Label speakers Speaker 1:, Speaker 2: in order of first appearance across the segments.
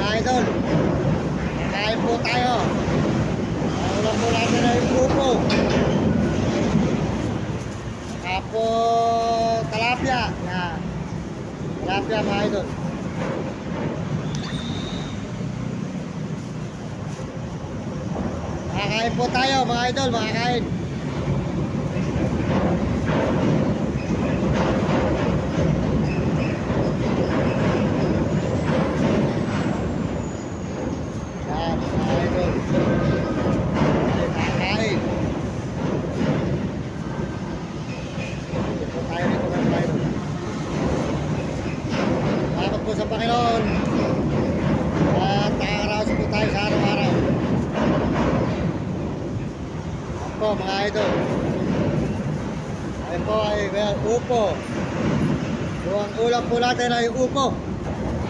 Speaker 1: mga idol. Kakain po tayo. Ulam po natin na yung grupo. Saka po tilapia. Yan. Tilapia mga idol. Makakain po tayo mga idol, makakain. Yan mga idol. Makakain. Dito po tayo dito mga idol. Salamat po sa Panginoon. At nakakaraos po tayo sa araw-araw. Po mga idol, ayun po ay upo. So ang ulam po natin ay upo.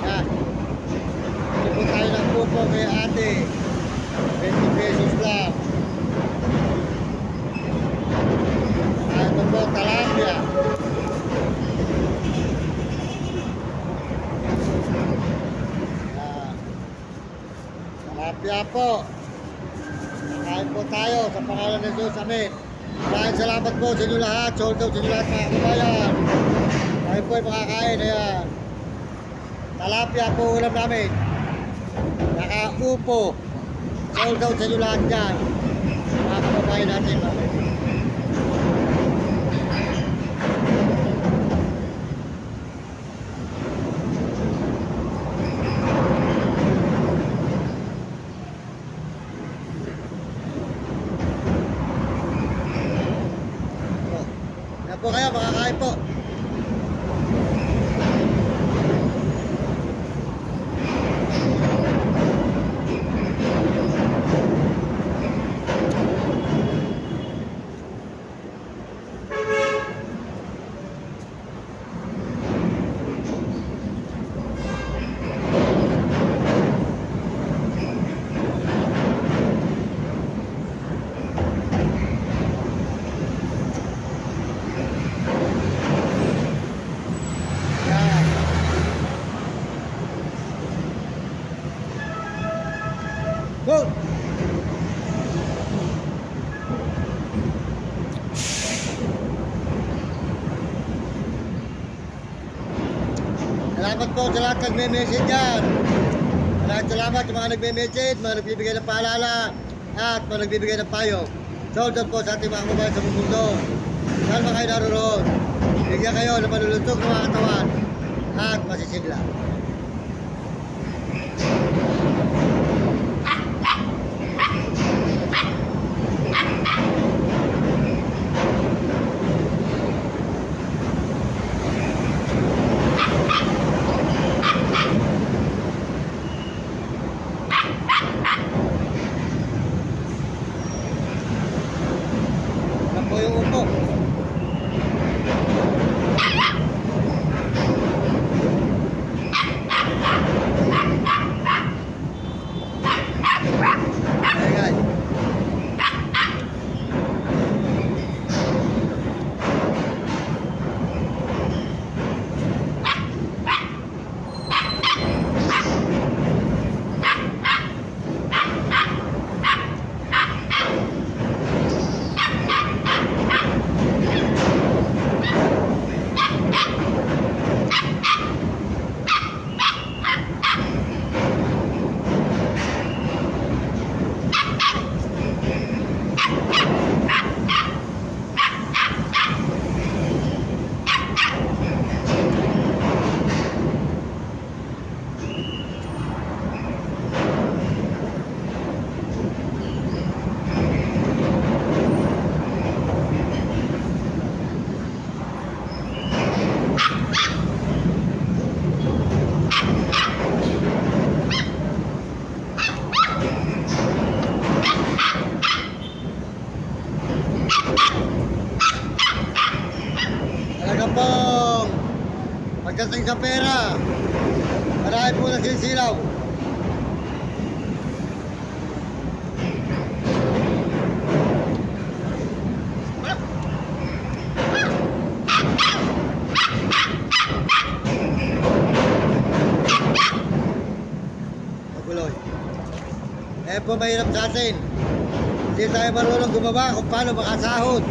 Speaker 1: Yan, hindi po tayo ng upo kay ate, 20 pesos lang. Ito po tilapia. Yan, tilapia po. Kain po tayo sa pangalan ng Diyos. Amen. Maraming salamat po sa inyo lahat. Sold out sa inyo lahat mga kabayan. Kain po ay makakain. Ayan. Tilapia po ulam namin. Naka-upo. Sold out sa inyo lahat dyan. Mga kababayan natin. Po kayo, makakain po. Go! Salamat po sa lahat nagme-message dyan. Maraming salamat sa mga nagme-message, mga nagbibigay ng paalala, at mga nagbibigay ng payo. Sold out po sa ating mga kababayan sa mundo. Saan ba kayo naroon? Bigyan kayo ng manuluntok ng mga katawan at masisigla. Yan po yung upo. Ayan guys. Talaga pong pagdating sa pera, marami po nagsisilaw. Kaya po mahirap sa atin. Hindi tayo marunong gumawa kung paano makasahod.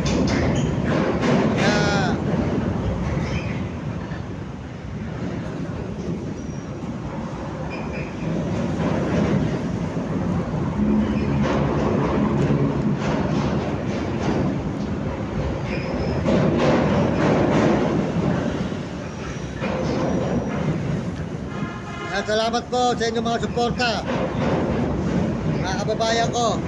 Speaker 1: Kaya salamat po sa inyong mga suporta, mga kababayan ko.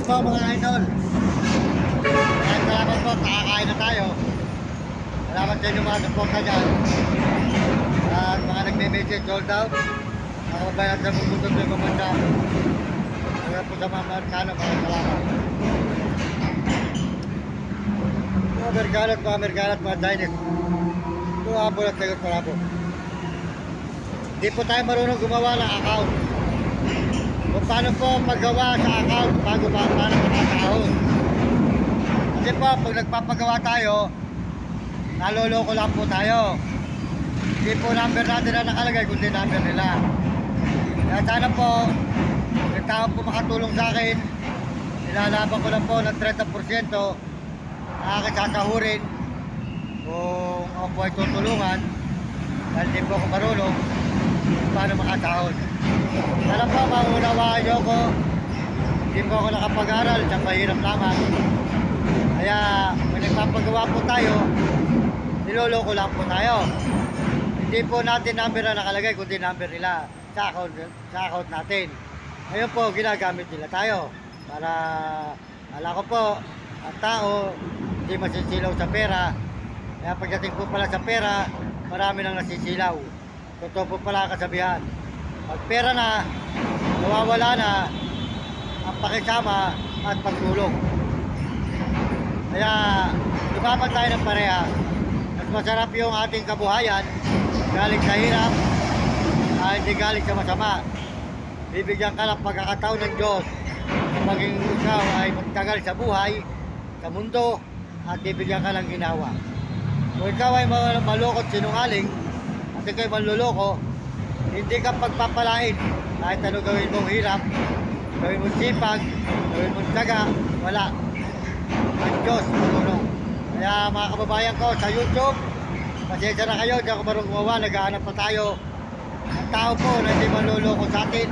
Speaker 1: po mga idol. Salamat po, nakakain na tayo. Salamat sa inyo mga suporta dyan. At mga nagme-message sold out. Mga kababayan sa mundo sa kumanda. Salamat po sa mga Amerikano, mga salamat. Mga Amerikano at mga Chinese. Ito at tayo para po. Hindi po tayo marunong gumawa ng account. Kung paano po maggawa sa account bago paano makasahod. Kasi po, pag nagpapagawa tayo, naloloko lang po tayo. Hindi po number natin na nakalagay, kundi number nila. Kaya sana po, yung tao po makatulong sa akin, nilalaban ko lang po ng 30%, aking sasahurin kung ako po ay tutulungan dahil di po ako marunong kung paano makasahod. Sana po, maunawaan nyo ko, hindi po ako nakapag-aral, siyang mahirap lamang. Kaya, kung nagpapagawa po tayo, niloloko lang po tayo. Hindi po natin number na nakalagay, kundi number nila sa account natin. Ngayon po, ginagamit nila tayo para, ala ko po, ang tao hindi masisilaw sa pera. Kaya pagdating po pala sa pera, marami nang nasisilaw. Totoo po pala kasabihan. Pag pera na, nawawala na ang pakisama at pagtulong. Kaya, lumaban tayo ng pareha. Mas masarap yung ating kabuhayan galing sa hirap, hindi galing sa masama. Bibigyan ka ng pagkakataon ng Diyos na maging ikaw ay magtagal sa buhay, sa mundo, at bibigyan ka ng ginawa. Kung ikaw ay malukot sinungaling, at ikaw ay manluloko, hindi ka pagpapalain. Kahit ano gawin mong hirap, gawin mong sipag, gawin mong taga, wala. Ang Diyos, marunong. Kaya mga kababayan ko sa YouTube, pasensya na kayo, di ako marunong gumawa, naghahanap pa tayo. Ang tao po na hindi manluloko sa atin,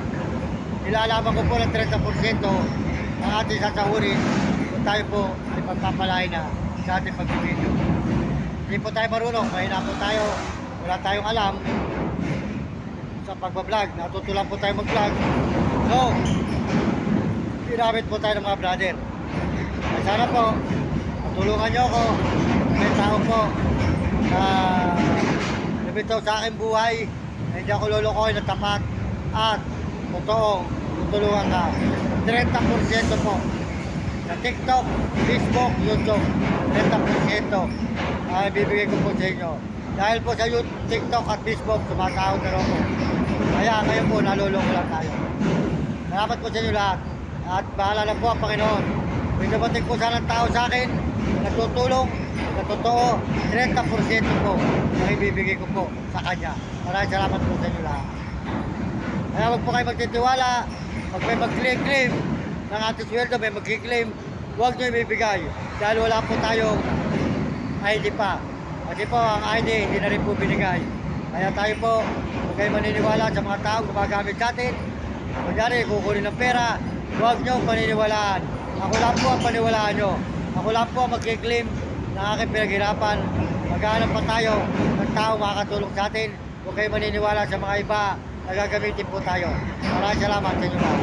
Speaker 1: nilalaban ko po ng 30% ang ating sasahurin kung tayo po ay pagpapalain na sa ating pagbibideo. Hindi po tayo marunong, mahina po tayo, wala tayong alam sa pagbablog, natutulang po tayo mag-vlog. So, ginamit po tayo ng mga brother. At sana po, matulungan nyo ako, may tao po na lumitaw sa aking buhay, na hindi ako lulukoy na tapat at totoo, tutulungan ka. 30% po sa TikTok, Facebook, YouTube, 30% ay bibigay ko po sa inyo. Dahil po sa YouTube, TikTok at Facebook, sumasahod na rin po. Kaya ngayon po, naluloko lang tayo. Salamat po sa inyo lahat. At bahala na po ang Panginoon. May dumating po sana ng tao sa akin, natutulong, na totoo, 30% po ang ibibigay ko po sa kanya. Maraming salamat po sa inyo lahat. Kaya huwag po kayo magtitiwala, pag may mag-claim ng ating sweldo, may mag-claim, huwag nyo ibibigay. Dahil wala po tayong ID pa. Kasi po ang ID hindi na rin po binigay. Kaya tayo po, huwag kayo maniniwala sa mga taong gumagamit sa atin. Kunyari, kukunin ng pera, huwag nyo paniniwalaan. Ako lang po ang paniwalaan nyo. Ako lang po ang mag-claim ng aking pinaghirapan. Maghanap pa tayo ng tao makakatulong sa atin. Huwag kayo maniniwala sa mga iba na gagamitin po tayo. Maraming salamat sa inyo lahat.